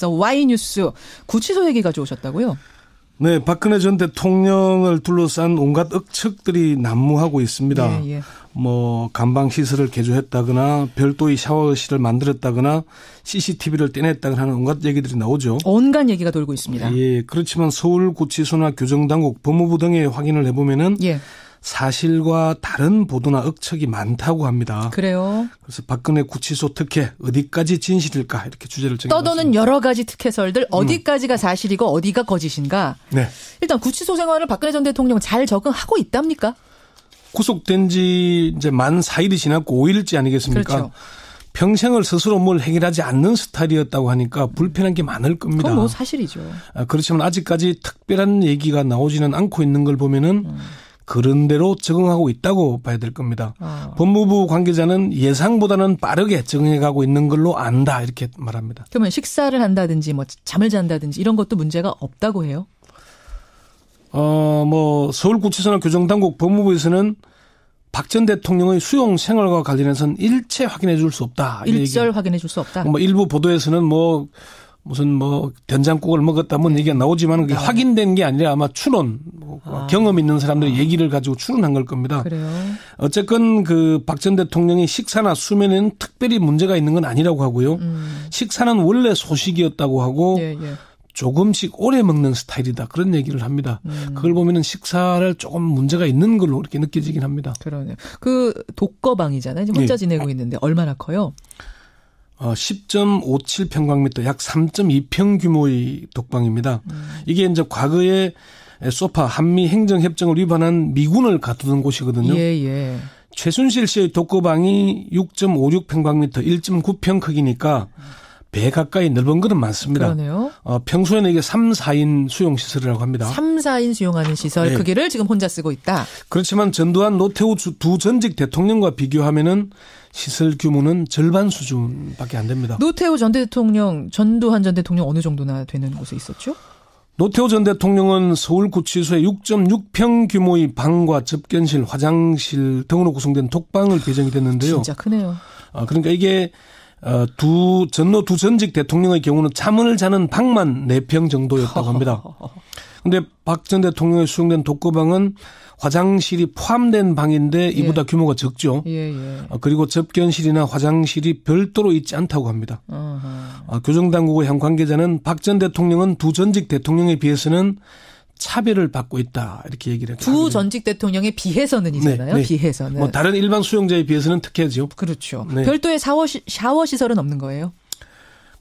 Y뉴스 구치소 얘기 가져오셨다고요? 네, 박근혜 전 대통령을 둘러싼 온갖 억측들이 난무하고 있습니다. 예. 뭐 간방 시설을 개조했다거나 별도의 샤워실을 만들었다거나 CCTV를 떼냈다거나 하는 온갖 얘기들이 나오죠. 온갖 얘기가 돌고 있습니다. 예, 그렇지만 서울구치소나 교정당국, 법무부 등에 확인을 해보면은 사실과 다른 보도나 억측이 많다고 합니다. 그래요? 그래서 박근혜 구치소 특혜 어디까지 진실일까 이렇게 주제를 정해봤습니다. 떠도는 여러 가지 특혜설들 어디까지가 사실이고 어디가 거짓인가? 네. 일단 구치소 생활을 박근혜 전 대통령 잘 적응하고 있답니까? 구속된 지 이제 만 4일이 지났고 5일째 아니겠습니까? 그렇죠. 평생을 스스로 뭘 해결하지 않는 스타일이었다고 하니까 불편한 게 많을 겁니다. 그건 뭐 사실이죠. 그렇지만 아직까지 특별한 얘기가 나오지는 않고 있는 걸 보면은 그런 대로 적응하고 있다고 봐야 될 겁니다. 법무부 관계자는 예상보다는 빠르게 적응해가고 있는 걸로 안다 이렇게 말합니다. 그러면 식사를 한다든지 뭐 잠을 잔다든지 이런 것도 문제가 없다고 해요? 뭐 서울구치소나 교정당국 법무부에서는 박 전 대통령의 수용 생활과 관련해서는 일체 확인해 줄 수 없다. 일절 확인해 줄 수 없다. 뭐 일부 보도에서는 무슨 된장국을 먹었다 뭐 얘기가 나오지만 그게 확인된 게 아니라 아마 추론, 경험 있는 사람들의 얘기를 가지고 추론한 걸 겁니다. 그래요. 어쨌건 그 박 전 대통령이 식사나 수면에는 특별히 문제가 있는 건 아니라고 하고요. 식사는 원래 소식이었다고 하고 조금씩 오래 먹는 스타일이다. 그런 얘기를 합니다. 그걸 보면은 식사를 조금 문제가 있는 걸로 이렇게 느껴지긴 합니다. 그러네요. 그 독거방이잖아요. 지금 혼자 지내고 있는데 얼마나 커요? 10.57평방미터 약 3.2평 규모의 독방입니다. 이게 이제 과거에 소파 한미 행정협정을 위반한 미군을 가두던 곳이거든요. 최순실 씨의 독거방이 6.56평방미터 1.9평 크기니까 배 가까이 넓은 것은 많습니다. 그러네요. 평소에는 이게 3, 4인 수용 시설이라고 합니다. 3, 4인 수용하는 시설 크기를 지금 혼자 쓰고 있다. 그렇지만 전두환, 노태우 두 전직 대통령과 비교하면은 시설 규모는 절반 수준밖에 안 됩니다. 노태우 전 대통령, 전두환 전 대통령 어느 정도나 되는 곳에 있었죠? 노태우 전 대통령은 서울구치소에 6.6평 규모의 방과 접견실, 화장실 등으로 구성된 독방을 배정이 됐는데요. 진짜 크네요. 그러니까 이게 전노 두 전직 대통령의 경우는 잠을 자는 방만 4평 정도였다고 합니다. 그런데 박 전 대통령의 수용된 독거방은 화장실이 포함된 방인데 이보다 규모가 적죠. 그리고 접견실이나 화장실이 별도로 있지 않다고 합니다. 교정당국의 한 관계자는 박 전 대통령은 두 전직 대통령에 비해서는 차별을 받고 있다 이렇게 얘기를 했습니다. 두 전직 대통령에 비해서는이잖아요. 비해서는. 뭐 다른 일반 수용자에 비해서는 특혜죠. 그렇죠. 별도의 샤워 시설은 없는 거예요?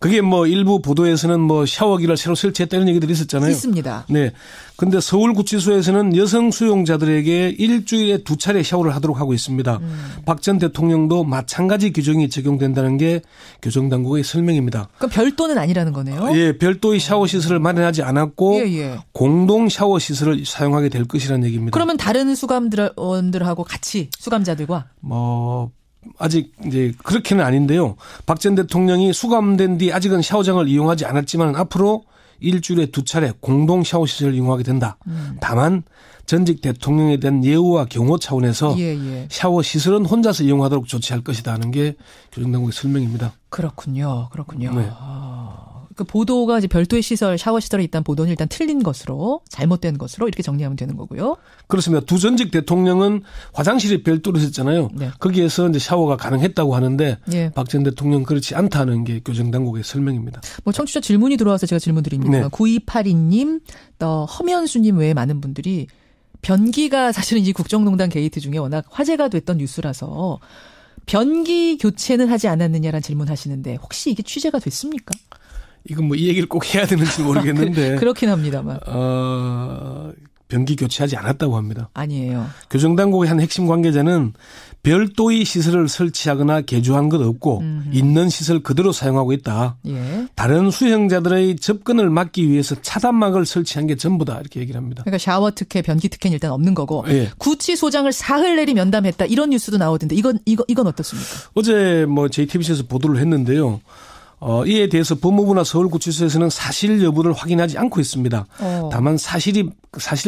그게 뭐 일부 보도에서는 뭐 샤워기를 새로 설치했다는 얘기들이 있었잖아요. 있습니다. 네. 근데 서울구치소에서는 여성 수용자들에게 일주일에 2차례 샤워를 하도록 하고 있습니다. 박 전 대통령도 마찬가지 규정이 적용된다는 게 교정당국의 설명입니다. 그럼 별도는 아니라는 거네요? 별도의 샤워 시설을 마련하지 않았고 공동 샤워 시설을 사용하게 될 것이라는 얘기입니다. 그러면 다른 수감원들하고 같이 수감자들과 아직 이제 그렇게는 아닌데요. 박 전 대통령이 수감된 뒤 아직은 샤워장을 이용하지 않았지만 앞으로 일주일에 2차례 공동 샤워 시설을 이용하게 된다. 다만 전직 대통령에 대한 예우와 경호 차원에서 샤워 시설은 혼자서 이용하도록 조치할 것이다 하는 게 교정당국의 설명입니다. 그렇군요. 네. 그 보도가 이제 별도의 시설, 샤워 시설이 있다는 보도는 일단 틀린 것으로, 잘못된 것으로 이렇게 정리하면 되는 거고요. 그렇습니다. 두 전직 대통령은 화장실이 별도로 있었잖아요. 거기에서 이제 샤워가 가능했다고 하는데 박 전 대통령 그렇지 않다는 게 교정당국의 설명입니다. 뭐 청취자 질문이 들어와서 제가 질문 드립니다. 9282님, 또 허면수님 외에 많은 분들이 변기가 사실은 이 국정농단 게이트 중에 워낙 화제가 됐던 뉴스라서 변기 교체는 하지 않았느냐라는 질문하시는데 혹시 이게 취재가 됐습니까? 이건 뭐 이 얘기를 꼭 해야 되는지 모르겠는데. 그렇긴 합니다만. 변기 교체하지 않았다고 합니다. 아니에요. 교정당국의 한 핵심 관계자는 별도의 시설을 설치하거나 개조한 것 없고 있는 시설 그대로 사용하고 있다. 다른 수용자들의 접근을 막기 위해서 차단막을 설치한 게 전부다 이렇게 얘기를 합니다. 그러니까 샤워 특혜, 변기 특혜는 일단 없는 거고 구치소장을 사흘 내리 면담했다 이런 뉴스도 나오던데 이건 어떻습니까? 어제 뭐 JTBC에서 보도를 했는데요. 이에 대해서 법무부나 서울구치소에서는 사실 여부를 확인하지 않고 있습니다. 다만 사실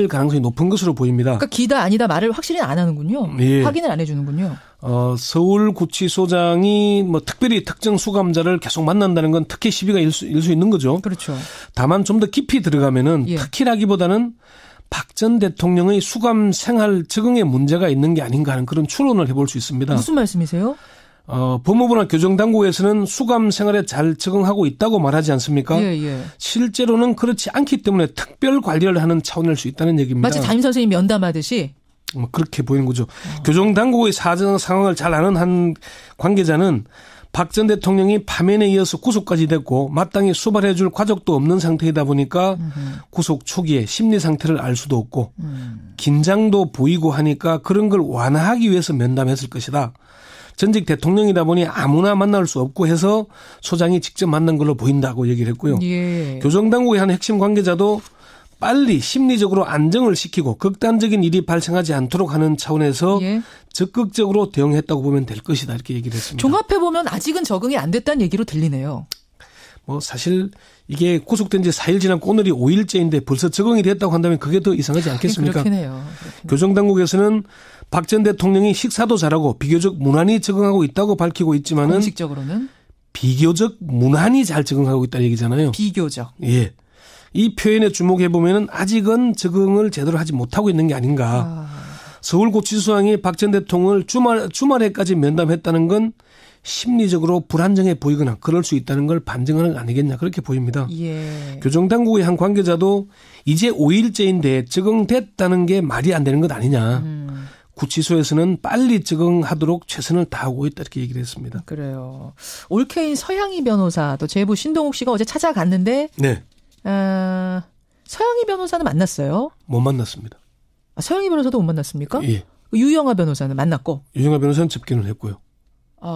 가능성이 높은 것으로 보입니다. 그러니까 기다 아니다 말을 확실히 안 하는군요. 예. 확인을 안 해주는군요. 서울구치소장이 뭐 특별히 특정 수감자를 계속 만난다는 건 특혜 시비가 일 수 있는 거죠. 그렇죠. 다만 좀 더 깊이 들어가면은 예. 특혜라기보다는 박 전 대통령의 수감 생활 적응에 문제가 있는 게 아닌가 하는 그런 추론을 해볼 수 있습니다. 무슨 말씀이세요? 법무부나 교정당국에서는 수감 생활에 잘 적응하고 있다고 말하지 않습니까? 예, 예. 실제로는 그렇지 않기 때문에 특별 관리를 하는 차원일 수 있다는 얘기입니다. 마치 담임 선생님 면담하듯이. 그렇게 보이는 거죠. 교정당국의 사정 상황을 잘 아는 한 관계자는 박 전 대통령이 파면에 이어서 구속까지 됐고 마땅히 수발해 줄 과정도 없는 상태이다 보니까 구속 초기에 심리 상태를 알 수도 없고 긴장도 보이고 하니까 그런 걸 완화하기 위해서 면담했을 것이다. 전직 대통령이다 보니 아무나 만날 수 없고 해서 소장이 직접 만난 걸로 보인다고 얘기를 했고요. 예. 교정당국의 한 핵심 관계자도 빨리 심리적으로 안정을 시키고 극단적인 일이 발생하지 않도록 하는 차원에서 예. 적극적으로 대응했다고 보면 될 것이다 이렇게 얘기를 했습니다. 종합해보면 아직은 적응이 안 됐다는 얘기로 들리네요. 뭐 사실 이게 구속된 지 4일 지났고 오늘이 5일째인데 벌써 적응이 됐다고 한다면 그게 더 이상하지 않겠습니까? 그렇긴 해요. 교정당국에서는 박 전 대통령이 식사도 잘하고 비교적 무난히 적응하고 있다고 밝히고 있지만은 공식적으로는 비교적 무난히 잘 적응하고 있다는 얘기잖아요. 비교적. 예. 이 표현에 주목해 보면은 아직은 적응을 제대로 하지 못하고 있는 게 아닌가. 서울구치소장이 박 전 대통령을 주말에까지 면담했다는 건 심리적으로 불안정해 보이거나 그럴 수 있다는 걸 반증하는 거 아니겠냐 그렇게 보입니다. 예. 교정당국의 한 관계자도 이제 5일째인데 적응됐다는 게 말이 안 되는 것 아니냐. 구치소에서는 빨리 적응하도록 최선을 다하고 있다 이렇게 얘기를 했습니다. 그래요. 올케인 서양희 변호사 또 제보 신동욱 씨가 어제 찾아갔는데 네. 서양희 변호사는 만났어요? 못 만났습니다. 서양희 변호사도 못 만났습니까? 예. 유영아 변호사는 만났고. 유영아 변호사는 접견을 했고요.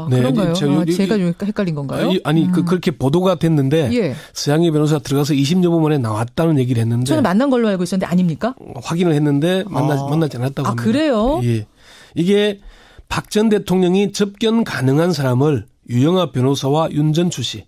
네, 그런가요? 제가 좀 헷갈린 건가요? 그렇게 보도가 됐는데 예. 서양희 변호사 들어가서 20여 분 만에 나왔다는 얘기를 했는데 저는 만난 걸로 알고 있었는데 아닙니까? 확인을 했는데 만나지 않았다고 합니다. 그래요? 예. 이게 박 전 대통령이 접견 가능한 사람을 유영아 변호사와 윤전추 씨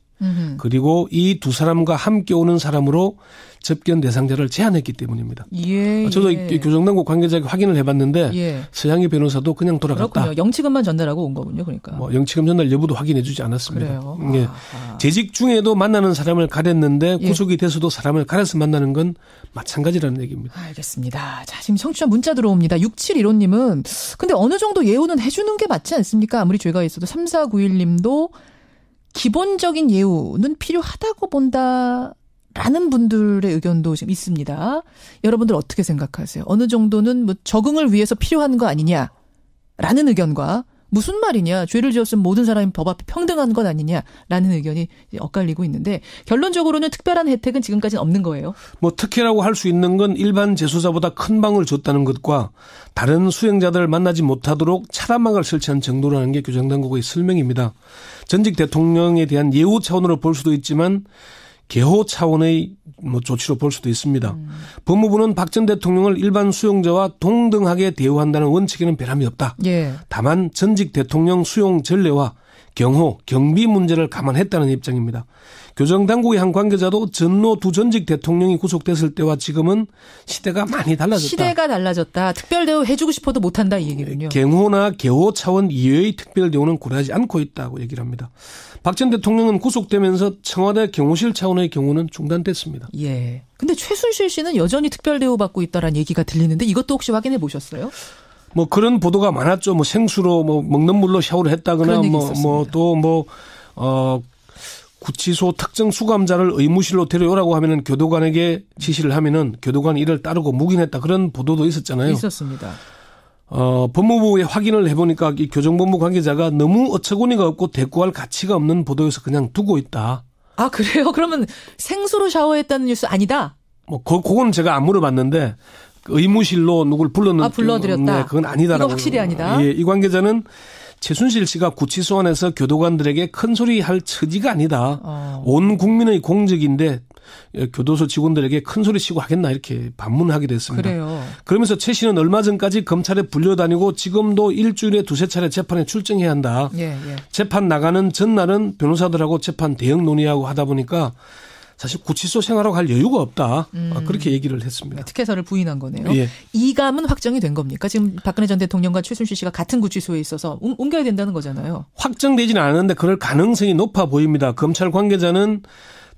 그리고 이 두 사람과 함께 오는 사람으로 접견 대상자를 제한했기 때문입니다. 예. 저도 교정당국 관계자에게 확인을 해봤는데 예. 서양희 변호사도 그냥 돌아갔다. 그렇군요. 영치금만 전달하고 온 거군요. 그러니까. 영치금 전달 여부도 확인해주지 않았습니다. 그래요. 예. 재직 중에도 만나는 사람을 가렸는데 예. 구속이 돼서도 사람을 가려서 만나는 건 마찬가지라는 얘기입니다. 알겠습니다. 자, 지금 청취자 문자 들어옵니다. 6715님은 근데 어느 정도 예우는 해주는 게 맞지 않습니까? 아무리 죄가 있어도 3491님도 기본적인 예우는 필요하다고 본다라는 분들의 의견도 지금 있습니다. 여러분들 어떻게 생각하세요? 어느 정도는 뭐 적응을 위해서 필요한 거 아니냐라는 의견과 무슨 말이냐, 죄를 지었으면 모든 사람이 법 앞에 평등한 것 아니냐라는 의견이 엇갈리고 있는데 결론적으로는 특별한 혜택은 지금까지는 없는 거예요. 뭐 특혜라고 할 수 있는 건 일반 재소자보다 큰 방을 줬다는 것과 다른 수행자들을 만나지 못하도록 차단막을 설치한 정도라는 게 교정당국의 설명입니다. 전직 대통령에 대한 예우 차원으로 볼 수도 있지만 개호 차원의 조치로 볼 수도 있습니다. 법무부는 박 전 대통령을 일반 수용자와 동등하게 대우한다는 원칙에는 변함이 없다. 예. 다만 전직 대통령 수용 전례와 경호, 경비 문제를 감안했다는 입장입니다. 교정당국의 한 관계자도 전노 두 전직 대통령이 구속됐을 때와 지금은 시대가 많이 달라졌다. 시대가 달라졌다. 특별 대우 해주고 싶어도 못한다 이 얘기군요. 경호나 개호 차원 이외의 특별 대우는 고려하지 않고 있다고 얘기를 합니다. 박 전 대통령은 구속되면서 청와대 경호실 차원의 경우는 중단됐습니다. 예. 근데 최순실 씨는 여전히 특별 대우 받고 있다라는 얘기가 들리는데 이것도 혹시 확인해 보셨어요? 뭐 그런 보도가 많았죠. 뭐 생수로 뭐 먹는 물로 샤워를 했다거나 구치소 특정 수감자를 의무실로 데려오라고 하면은 교도관에게 지시를 하면은 교도관이 이를 따르고 묵인했다 그런 보도도 있었잖아요. 있었습니다. 법무부에 확인을 해보니까 이 교정본부 관계자가 너무 어처구니가 없고 대꾸할 가치가 없는 보도여서 그냥 두고 있다. 아 그래요? 그러면 생수로 샤워했다는 뉴스 아니다? 뭐 그건 제가 안 물어봤는데 의무실로 누굴 불렀는지 불러드렸다. 네, 그건 아니다라고. 이거 확실히 아니다. 예, 이 관계자는 최순실 씨가 구치소 안에서 교도관들에게 큰 소리 할 처지가 아니다. 온 국민의 공적인데 교도소 직원들에게 큰 소리 치고 하겠나 이렇게 반문하기도 했습니다. 그래요. 그러면서 최 씨는 얼마 전까지 검찰에 불려다니고 지금도 일주일에 2-3차례 재판에 출정해야 한다. 예. 재판 나가는 전날은 변호사들하고 재판 대응 논의하고 하다 보니까 사실 구치소 생활하고 할 여유가 없다. 그렇게 얘기를 했습니다. 특혜사를 부인한 거네요. 예. 이감은 확정이 된 겁니까? 지금 박근혜 전 대통령과 최순실 씨가 같은 구치소에 있어서 옮겨야 된다는 거잖아요. 확정되지는 않았는데 그럴 가능성이 높아 보입니다. 검찰 관계자는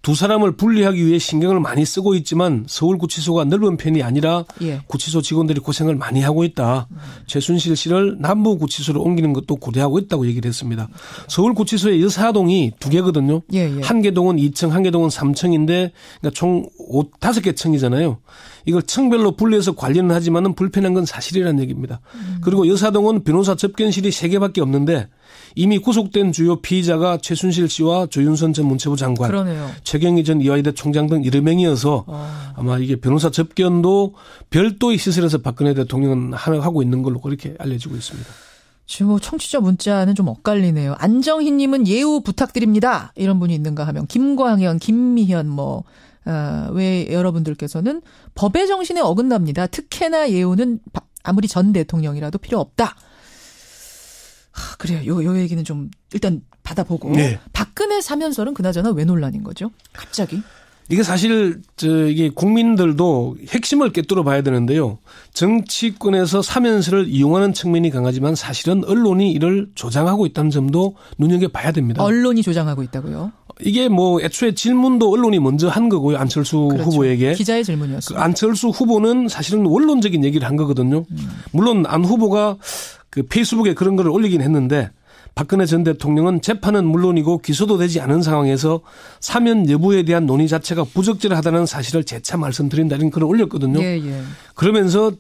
두 사람을 분리하기 위해 신경을 많이 쓰고 있지만 서울구치소가 넓은 편이 아니라 구치소 직원들이 고생을 많이 하고 있다. 최순실 씨를 남부구치소로 옮기는 것도 고려하고 있다고 얘기를 했습니다. 서울구치소의 여사동이 2개거든요. 한 개 동은 2층, 한 개 동은 3층인데 그러니까 총 5-5개 층이잖아요. 이걸 층별로 분리해서 관리는 하지만은 불편한 건 사실이라는 얘기입니다. 그리고 여사동은 변호사 접견실이 3개밖에 없는데 이미 구속된 주요 피의자가 최순실 씨와 조윤선 전 문체부 장관, 그러네요. 최경희 전 이화여대 총장 등 여러 명이어서 아마 이게 변호사 접견도 별도의 시설에서 박근혜 대통령은 하고 있는 걸로 그렇게 알려지고 있습니다. 지금 청취자 문자는 좀 엇갈리네요. 안정희님은 예우 부탁드립니다. 이런 분이 있는가 하면 김광현, 김미현 왜 여러분들께서는 법의 정신에 어긋납니다. 특혜나 예우는 아무리 전 대통령이라도 필요 없다. 그래요. 요 얘기는 좀 일단 받아보고. 네. 박근혜 사면설은 그나저나 왜 논란인 거죠? 갑자기? 이게 사실 이게 국민들도 핵심을 꿰뚫어 봐야 되는데요. 정치권에서 사면설을 이용하는 측면이 강하지만 사실은 언론이 이를 조장하고 있다는 점도 눈여겨봐야 됩니다. 언론이 조장하고 있다고요? 이게 애초에 질문도 언론이 먼저 한 거고요. 안철수 후보에게. 기자의 질문이었어요. 안철수 후보는 사실은 원론적인 얘기를 한 거거든요. 물론 안 후보가 페이스북에 그런 거를 올리긴 했는데 박근혜 전 대통령은 재판은 물론이고 기소도 되지 않은 상황에서 사면 여부에 대한 논의 자체가 부적절하다는 사실을 재차 말씀드린다는 글을 올렸거든요. 그러면서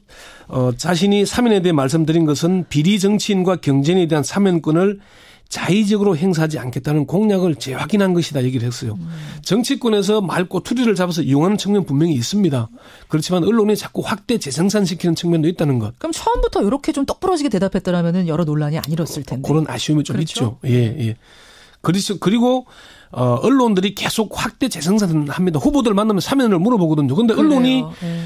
자신이 사면에 대해 말씀드린 것은 비리 정치인과 경쟁에 대한 사면권을 자의적으로 행사하지 않겠다는 공약을 재확인한 것이다 얘기를 했어요. 정치권에서 말꼬투리를 잡아서 이용하는 측면 분명히 있습니다. 그렇지만 언론이 자꾸 확대 재생산시키는 측면도 있다는 것. 그럼 처음부터 이렇게 좀 똑부러지게 대답했더라면 여러 논란이 안 일었을 텐데. 그런 아쉬움이 좀 있죠. 예. 그리고 언론들이 계속 확대 재생산을 합니다. 후보들 만나면 사면을 물어보거든요. 그런데 언론이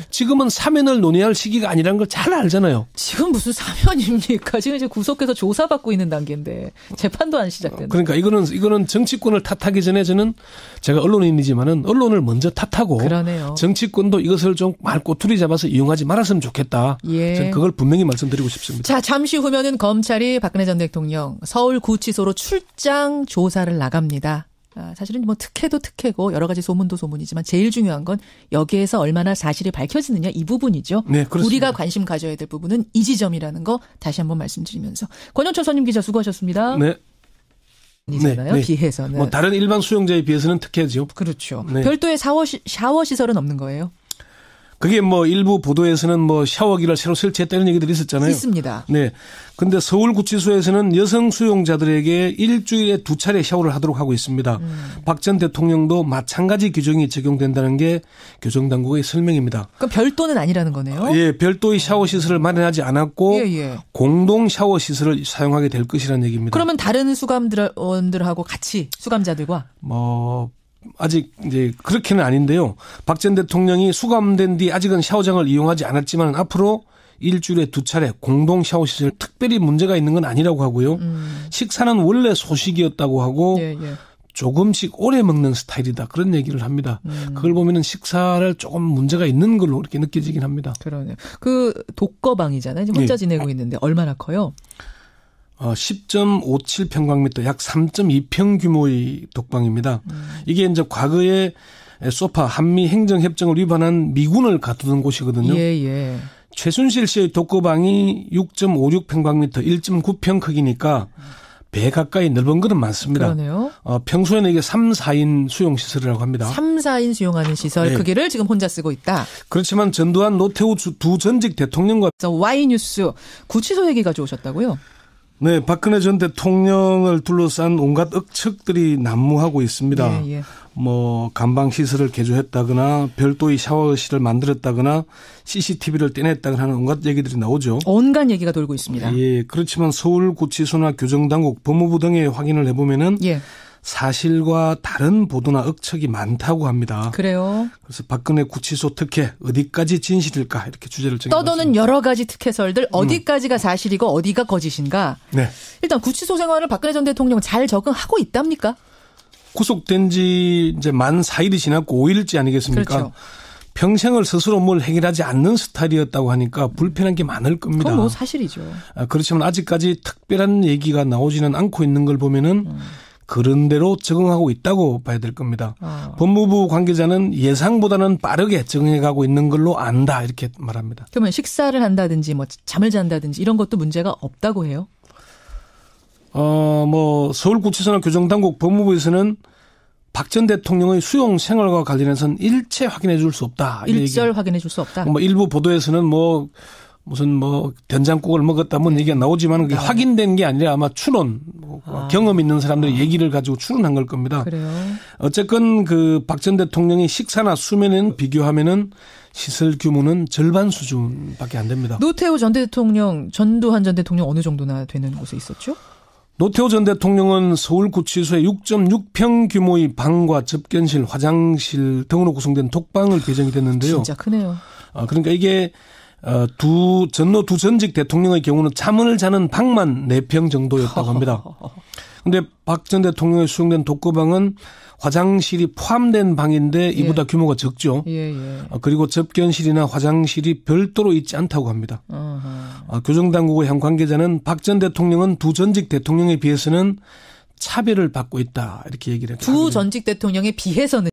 지금은 사면을 논의할 시기가 아니라는 걸 잘 알잖아요. 지금 무슨 사면입니까? 지금 이제 구속해서 조사받고 있는 단계인데 재판도 안 시작됐는데. 그러니까 이거는 정치권을 탓하기 전에 저는 제가 언론인이지만은 언론을 먼저 탓하고 그러네요. 정치권도 이것을 좀 말꼬투리 잡아서 이용하지 말았으면 좋겠다. 저는 그걸 분명히 말씀드리고 싶습니다. 자, 잠시 후면은 검찰이 박근혜 전 대통령 서울구치소로 출장 조사를 나갑니다. 사실은 특혜도 특혜고 여러 가지 소문도 소문이지만 제일 중요한 건 여기에서 얼마나 사실이 밝혀지느냐 이 부분이죠. 네, 그렇습니다. 우리가 관심 가져야 될 부분은 이 지점이라는 거 다시 한번 말씀드리면서 권영철 선임 기자 수고하셨습니다. 네. 네. 비해서는. 다른 일반 수용자에 비해서는 특혜죠. 그렇죠. 네. 별도의 샤워 시설은 없는 거예요? 그게 일부 보도에서는 샤워기를 새로 설치했다는 얘기들이 있었잖아요. 있습니다. 네. 근데 서울구치소에서는 여성 수용자들에게 일주일에 2차례 샤워를 하도록 하고 있습니다. 박 전 대통령도 마찬가지 규정이 적용된다는 게 교정당국의 설명입니다. 그럼 별도는 아니라는 거네요? 예, 별도의 샤워 시설을 마련하지 않았고 공동 샤워 시설을 사용하게 될 것이라는 얘기입니다. 그러면 다른 수감원들하고 같이 수감자들과? 아직 이제 그렇게는 아닌데요. 박 전 대통령이 수감된 뒤 아직은 샤워장을 이용하지 않았지만 앞으로 일주일에 2차례 공동 샤워시설 특별히 문제가 있는 건 아니라고 하고요. 식사는 원래 소식이었다고 하고 조금씩 오래 먹는 스타일이다. 그런 얘기를 합니다. 그걸 보면은 식사를 조금 문제가 있는 걸로 이렇게 느껴지긴 합니다. 그러네요. 그 독거방이잖아요. 지금 혼자 지내고 있는데 얼마나 커요? 10.57평방미터 약 3.2평 규모의 독방입니다. 이게 이제 과거에 소파 한미 행정협정을 위반한 미군을 가두던 곳이거든요. 최순실 씨의 독거방이 6.56평방미터 1.9평 크기니까 배 가까이 넓은 것은 많습니다. 그러네요. 평소에는 이게 3, 4인 수용시설이라고 합니다. 3, 4인 수용하는 시설 크기를 지금 혼자 쓰고 있다. 그렇지만 전두환 노태우 두 전직 대통령과 Y뉴스 구치소 얘기 가져오셨다고요? 네, 박근혜 전 대통령을 둘러싼 온갖 억측들이 난무하고 있습니다. 뭐 간방 시설을 개조했다거나 별도의 샤워실을 만들었다거나 CCTV를 떼냈다거나 하는 온갖 얘기들이 나오죠. 온갖 얘기가 돌고 있습니다. 예, 그렇지만 서울구치소나 교정당국, 법무부 등에 확인을 해보면은 예. 사실과 다른 보도나 억측이 많다고 합니다. 그래요. 그래서 박근혜 구치소 특혜 어디까지 진실일까 이렇게 주제를 정해봤습니다. 떠도는 여러 가지 특혜설들 어디까지가 사실이고 어디가 거짓인가. 네. 일단 구치소 생활을 박근혜 전 대통령 잘 적응하고 있답니까? 구속된 지 이제 만 4일이 지났고 5일째 아니겠습니까? 그렇죠. 평생을 스스로 뭘 해결하지 않는 스타일이었다고 하니까 불편한 게 많을 겁니다. 그건 뭐 사실이죠. 그렇지만 아직까지 특별한 얘기가 나오지는 않고 있는 걸 보면은 그런 대로 적응하고 있다고 봐야 될 겁니다. 법무부 관계자는 예상보다는 빠르게 적응해가고 있는 걸로 안다 이렇게 말합니다. 그러면 식사를 한다든지 뭐 잠을 잔다든지 이런 것도 문제가 없다고 해요? 뭐 서울구치소나 교정당국 법무부에서는 박 전 대통령의 수용 생활과 관련해서는 일체 확인해 줄 수 없다. 일절 확인해 줄 수 없다. 뭐 일부 보도에서는 뭐 무슨 뭐 된장국을 먹었다 뭐 얘기가 나오지만 그게 확인된 게 아니라 아마 추론, 경험 있는 사람들의 얘기를 가지고 추론한 걸 겁니다. 그래요. 어쨌건 그 박 전 대통령의 식사나 수면에는 비교하면은 시설 규모는 절반 수준밖에 안 됩니다. 노태우 전 대통령, 전두환 전 대통령 어느 정도나 되는 곳에 있었죠? 노태우 전 대통령은 서울구치소에 6.6평 규모의 방과 접견실, 화장실 등으로 구성된 독방을 배정이 됐는데요. 진짜 크네요. 그러니까 이게 전노 두 전직 대통령의 경우는 잠을 자는 방만 4평 정도였다고 합니다. 그런데 박 전 대통령의 수용된 독거방은 화장실이 포함된 방인데 이보다 규모가 적죠. 그리고 접견실이나 화장실이 별도로 있지 않다고 합니다. 교정당국의 한 관계자는 박 전 대통령은 두 전직 대통령에 비해서는 차별을 받고 있다 이렇게 얘기를 했습니다. 두 전직 대통령에 비해서는